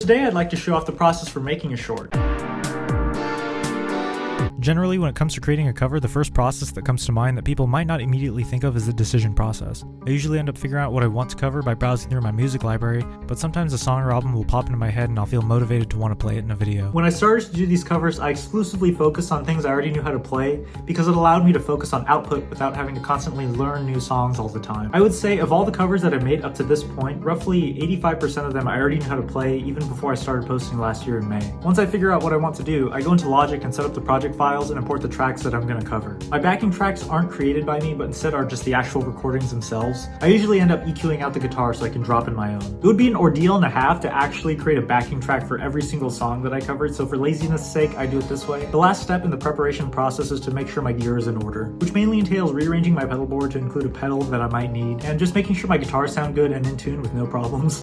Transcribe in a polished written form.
Today I'd like to show off the process for making a short. Generally, when it comes to creating a cover, the first process that comes to mind that people might not immediately think of is the decision process. I usually end up figuring out what I want to cover by browsing through my music library, but sometimes a song or album will pop into my head and I'll feel motivated to want to play it in a video. When I started to do these covers, I exclusively focused on things I already knew how to play because it allowed me to focus on output without having to constantly learn new songs all the time. I would say of all the covers that I made up to this point, roughly 85% of them I already knew how to play even before I started posting last year in May. Once I figure out what I want to do, I go into Logic and set up the project files and import the tracks that I'm going to cover. My backing tracks aren't created by me, but instead are just the actual recordings themselves. I usually end up EQing out the guitar so I can drop in my own. It would be an ordeal and a half to actually create a backing track for every single song that I covered, so for laziness' sake, I do it this way. The last step in the preparation process is to make sure my gear is in order, which mainly entails rearranging my pedal board to include a pedal that I might need, and just making sure my guitars sound good and in tune with no problems.